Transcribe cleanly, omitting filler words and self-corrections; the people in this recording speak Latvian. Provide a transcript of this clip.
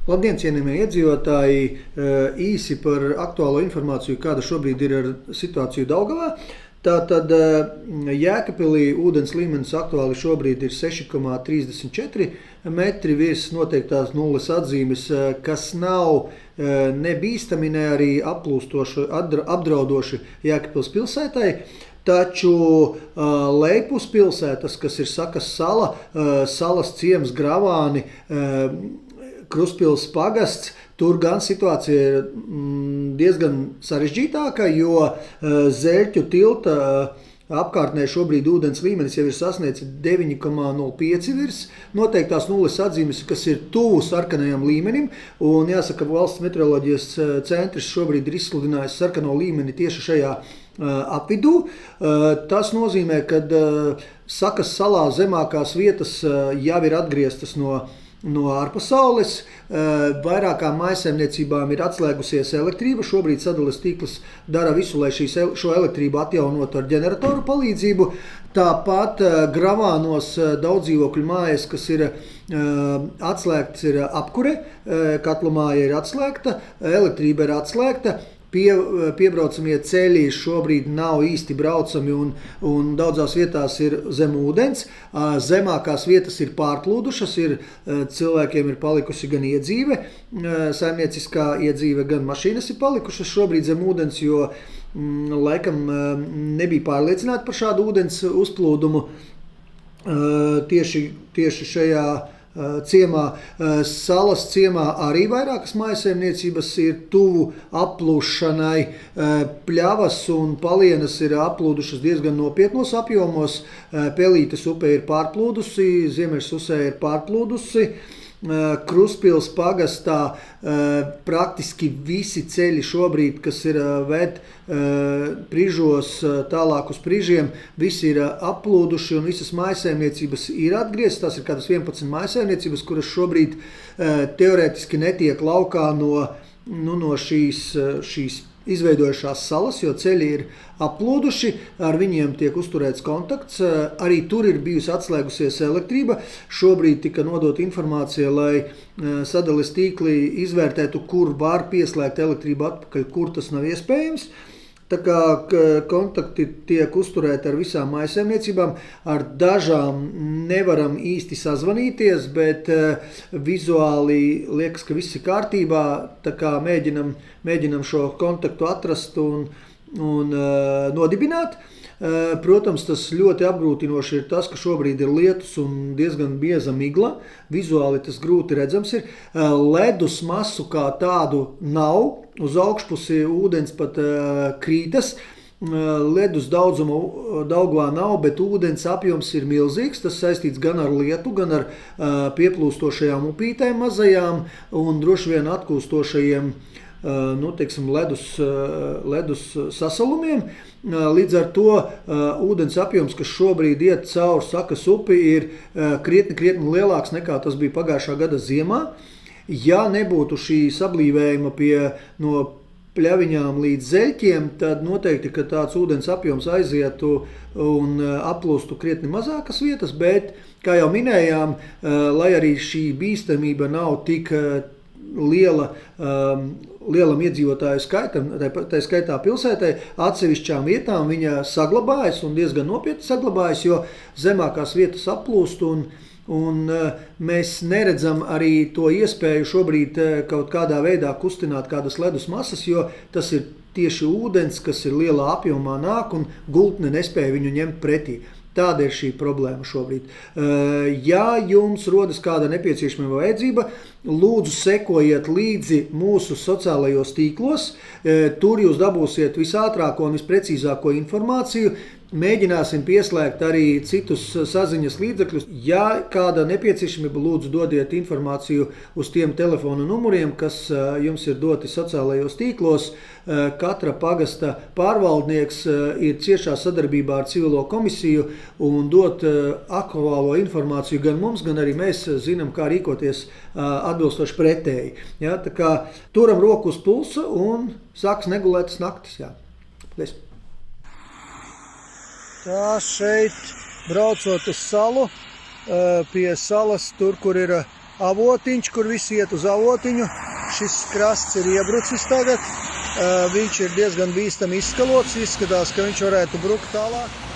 Labdien, cienījamie iedzīvotāji! Īsi par aktuālo informāciju, kāda šobrīd ir ar situāciju Daugavā. Tātad Jēkabpilī ūdens līmenis aktuāli šobrīd ir 6,34 metri virs noteiktās nulles atzīmes, kas nav ne bīstami, ne arī apdraudoši Jēkabpils pilsētai. Taču lejpus pilsētas, kas ir Sakas sala, Salas ciems, Gravāni, Krustpils pagasts, tur gan situācija ir diezgan sarežģītāka, jo Zeļķu tilta apkārtnē šobrīd ūdens līmenis jau ir sasniedzis 9,05 virs noteiktās nulles atzīmes, kas ir tuvu sarkanajam līmenim. Un jāsaka, Valsts meteoroloģijas centrs šobrīd ir izsludinājis sarkano līmeni tieši šajā apvidū. Tas nozīmē, ka Sakas salā zemākās vietas jau ir atgrieztas no ārpasaules. Vairākām mājsaimniecībām ir atslēgusies elektrība. Šobrīd sadales tīkls dara visu, lai šo elektrību atjaunotu ar ģeneratoru palīdzību. Tāpat Gravānos daudz dzīvokļu mājas, kas ir atslēgtas, ir apkure, katlu māja ir atslēgta, elektrība ir atslēgta. Piebraucamie ceļi šobrīd nav īsti braucami un daudzās vietās ir zem ūdens. Zemākās vietas ir pārplūdušas, cilvēkiem ir palikusi gan iedzīve, saimnieciskā iedzīve, gan mašīnas ir palikušas šobrīd zem ūdens, jo laikam nebija pārliecināti par šādu ūdens uzplūdumu tieši šajā ciemā. Salas ciemā arī vairākas mājsaimniecības ir tuvu aplūšanai. Pļavas un palienas ir aplūdušas diezgan nopietnos apjomos. Pelītes upe ir pārplūdusi, Ziemeļsusē ir pārplūdusi. Krustpils pagastā praktiski visi ceļi šobrīd, kas ir ved Prižos tālāk uz Prižiem, visi ir aplūduši un visas mājsaimniecības ir atgrieztas. Tās ir kādas 11 mājsaimniecības, kuras šobrīd teorētiski netiek laukā no šīs izveidojušās salas, jo ceļi ir aplūduši, ar viņiem tiek uzturēts kontakts. Arī tur ir bijusi atslēgusies elektrība. Šobrīd tika nodota informācija, lai sadales tīkli izvērtētu, kur var pieslēgt elektrību atpakaļ, kur tas nav iespējams. Tā kā kontakti tiek uzturēti ar visām mājsaimniecībām, ar dažām nevaram īsti sazvanīties, bet vizuāli liekas, ka viss ir kārtībā. Tā kā mēģinam šo kontaktu atrast un nodibināt. Protams, tas ļoti apgrūtinoši ir tas, ka šobrīd ir lietus un diezgan bieza migla. Vizuāli tas grūti redzams ir. Ledus masu kā tādu nav. Uz augšpusi ūdens pat krītas. Ledus daudzumu Daugavā nav, bet ūdens apjoms ir milzīgs. Tas saistīts gan ar lietu, gan ar pieplūstošajām upītēm mazajām un droši vien atkūstošajiem ledus sasalumiem. Līdz ar to ūdens apjoms, kas šobrīd iet caur Sakas upi, ir krietni lielāks nekā tas bija pagājušā gada ziemā. Ja nebūtu šī sablīvējuma no pļaviņām līdz zeļķiem, tad noteikti, ka tāds ūdens apjoms aizietu un aplūstu krietni mazākas vietas, bet, kā jau minējām, lai arī šī bīstamība nav tik lielam iedzīvotāju skaitam, tā skaitā pilsētai, atsevišķām vietām viņa saglabājas un diezgan nopietni saglabājas, jo zemākās vietas aplūst un mēs neredzam arī to iespēju šobrīd kaut kādā veidā kustināt kādas ledus masas, jo tas ir tieši ūdens, kas ir lielā apjomā nāk un gultne nespēja viņu ņemt pretī. Tāda ir šī problēma šobrīd. Ja jums rodas kāda nepieciešama vajadzība, lūdzu sekojiet līdzi mūsu sociālajos tīklos. Tur jūs dabūsiet visātrāko un visprecīzāko informāciju. Mēģināsim pieslēgt arī citus saziņas līdzekļus. Ja kāda nepieciešamība, lūdzu dodiet informāciju uz tiem telefona numuriem, kas jums ir doti sociālajos tīklos. Katra pagasta pārvaldnieks ir ciešā sadarbībā ar civilo komisiju un dot aktuālo informāciju gan mums, gan arī mēs zinām, kā rīkoties atbilstoši pretēji. Ja, tā kā turam roku uz pulsa un sāks negulētas naktis. Jā. Paldies. Tā šeit, braucot uz salu, pie salas, tur, kur ir avotiņš, kur visi iet uz avotiņu. Šis krasts ir iebrucis tagad. Viņš ir diezgan bīstami izskalots, izskatās, ka viņš varētu brukt tālāk.